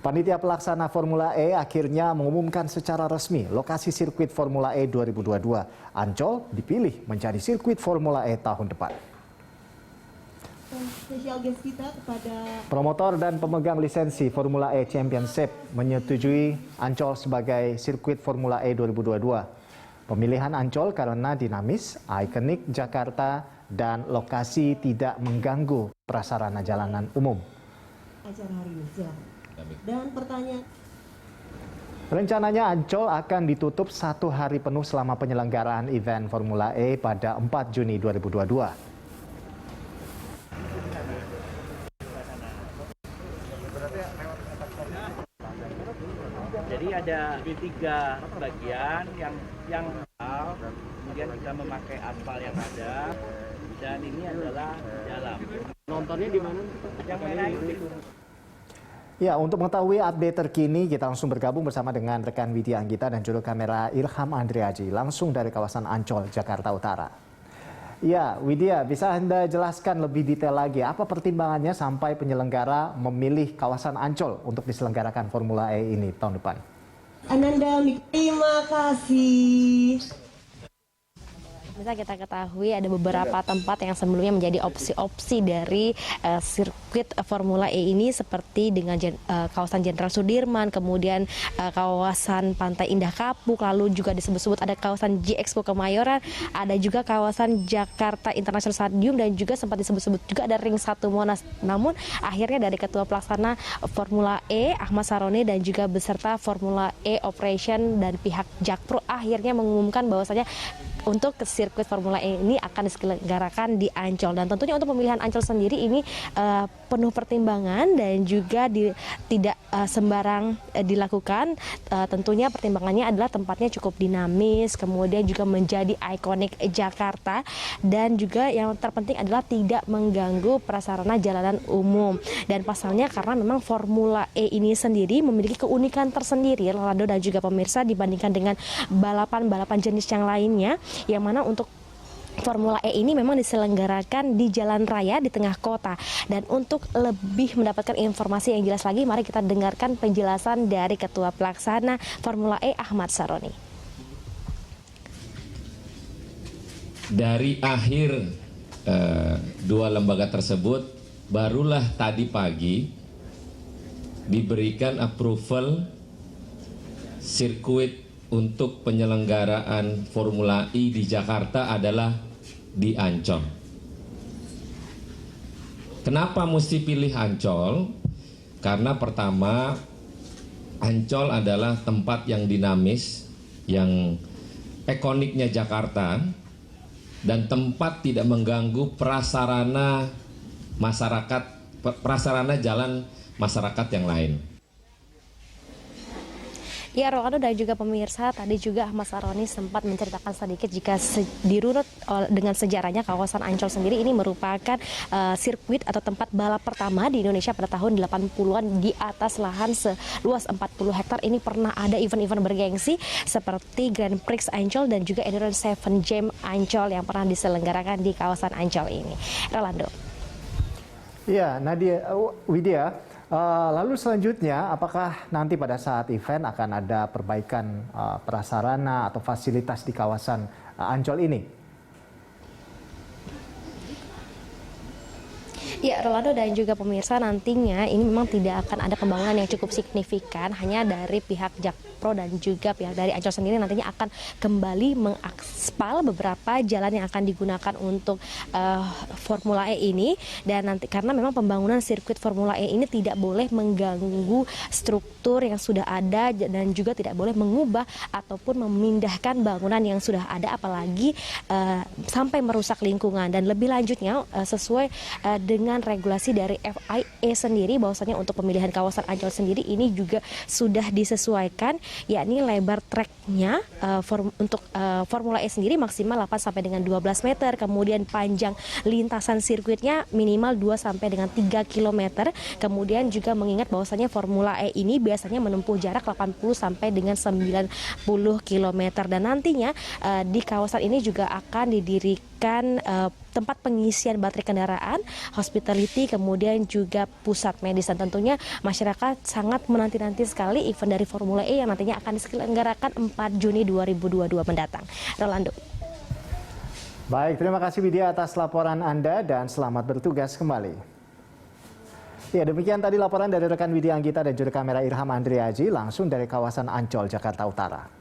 Panitia pelaksana Formula E akhirnya mengumumkan secara resmi lokasi sirkuit Formula E 2022. Ancol dipilih menjadi sirkuit Formula E tahun depan. Promotor dan pemegang lisensi Formula E Championship menyetujui Ancol sebagai sirkuit Formula E 2022. Pemilihan Ancol karena dinamis, ikonik Jakarta, dan lokasi tidak mengganggu prasarana jalanan umum. Dan pertanyaan. Rencananya Ancol akan ditutup 1 hari penuh selama penyelenggaraan event Formula E pada 4 Juni 2022. Jadi ada 3 bagian yang kemudian kita memakai aspal yang ada, dan ini adalah jalan. Nontonnya di mana? Yang merah itu. Ya, untuk mengetahui update terkini, kita langsung bergabung bersama dengan rekan Widya Anggita dan juru kamera Ilham Andriaji, langsung dari kawasan Ancol, Jakarta Utara. Ya, Widya, bisa Anda jelaskan lebih detail lagi, apa pertimbangannya sampai penyelenggara memilih kawasan Ancol untuk diselenggarakan Formula E ini tahun depan? Ananda, terima kasih. Bisa kita ketahui ada beberapa tempat yang sebelumnya menjadi opsi-opsi dari sirkuit Formula E ini, seperti dengan kawasan Jenderal Sudirman, kemudian kawasan Pantai Indah Kapuk, lalu juga disebut-sebut ada kawasan G-Expo Kemayoran, ada juga kawasan Jakarta International Stadium, dan juga sempat disebut-sebut juga ada Ring 1 Monas. Namun akhirnya dari Ketua Pelaksana Formula E Ahmad Saroni dan juga beserta Formula E Operation dan pihak Jakpro akhirnya mengumumkan bahwasanya untuk sirkuit Formula E ini akan diselenggarakan di Ancol, dan tentunya untuk pemilihan Ancol sendiri ini penuh pertimbangan dan juga tidak sembarang dilakukan. Tentunya pertimbangannya adalah tempatnya cukup dinamis, kemudian juga menjadi ikonik Jakarta, dan juga yang terpenting adalah tidak mengganggu prasarana jalanan umum. Dan pasalnya karena memang Formula E ini sendiri memiliki keunikan tersendiri, Rolando dan juga pemirsa, dibandingkan dengan balapan-balapan jenis yang lainnya, yang mana untuk Formula E ini memang diselenggarakan di jalan raya di tengah kota. Dan untuk lebih mendapatkan informasi yang jelas lagi, mari kita dengarkan penjelasan dari Ketua Pelaksana Formula E Ahmad Saroni. Dari akhir 2 lembaga tersebut, barulah tadi pagi diberikan approval sirkuit untuk penyelenggaraan Formula E di Jakarta adalah di Ancol. Kenapa mesti pilih Ancol? Karena pertama, Ancol adalah tempat yang dinamis, yang ikoniknya Jakarta, dan tempat tidak mengganggu prasarana masyarakat, prasarana jalan masyarakat yang lain. Ya, Rolando dan juga pemirsa, tadi juga Ahmad Saroni sempat menceritakan sedikit jika dirunut dengan sejarahnya kawasan Ancol sendiri ini merupakan sirkuit atau tempat balap pertama di Indonesia pada tahun 80-an di atas lahan seluas 40 hektar. Ini pernah ada event-event bergengsi seperti Grand Prix Ancol dan juga Endurance 7 Jam Ancol yang pernah diselenggarakan di kawasan Ancol ini. Rolando. Ya, Nadia, Widya. Lalu selanjutnya, apakah nanti pada saat event akan ada perbaikan prasarana atau fasilitas di kawasan Ancol ini? Ya, Rolando dan juga pemirsa, nantinya ini memang tidak akan ada pembangunan yang cukup signifikan, hanya dari pihak Jakpro dan juga pihak dari Ancol sendiri nantinya akan kembali mengaspal beberapa jalan yang akan digunakan untuk Formula E ini. Dan nanti karena memang pembangunan sirkuit Formula E ini tidak boleh mengganggu struktur yang sudah ada dan juga tidak boleh mengubah ataupun memindahkan bangunan yang sudah ada, apalagi sampai merusak lingkungan. Dan lebih lanjutnya sesuai dengan regulasi dari FIA sendiri, bahwasanya untuk pemilihan kawasan Ancol sendiri ini juga sudah disesuaikan, yakni lebar treknya untuk Formula E sendiri maksimal 8 sampai dengan 12 meter, kemudian panjang lintasan sirkuitnya minimal 2 sampai dengan 3 km. Kemudian juga mengingat bahwasanya Formula E ini biasanya menempuh jarak 80 sampai dengan 90 km, dan nantinya di kawasan ini juga akan didirikan tempat pengisian baterai kendaraan, hospitality, kemudian juga pusat medis. Dan tentunya masyarakat sangat menanti-nanti sekali event dari Formula E yang nantinya akan diselenggarakan 4 Juni 2022 mendatang. Rolando. Baik, terima kasih Widya atas laporan Anda dan selamat bertugas kembali. Ya, demikian tadi laporan dari rekan Widya Anggita dan juru kamera Ilham Andriaji langsung dari kawasan Ancol, Jakarta Utara.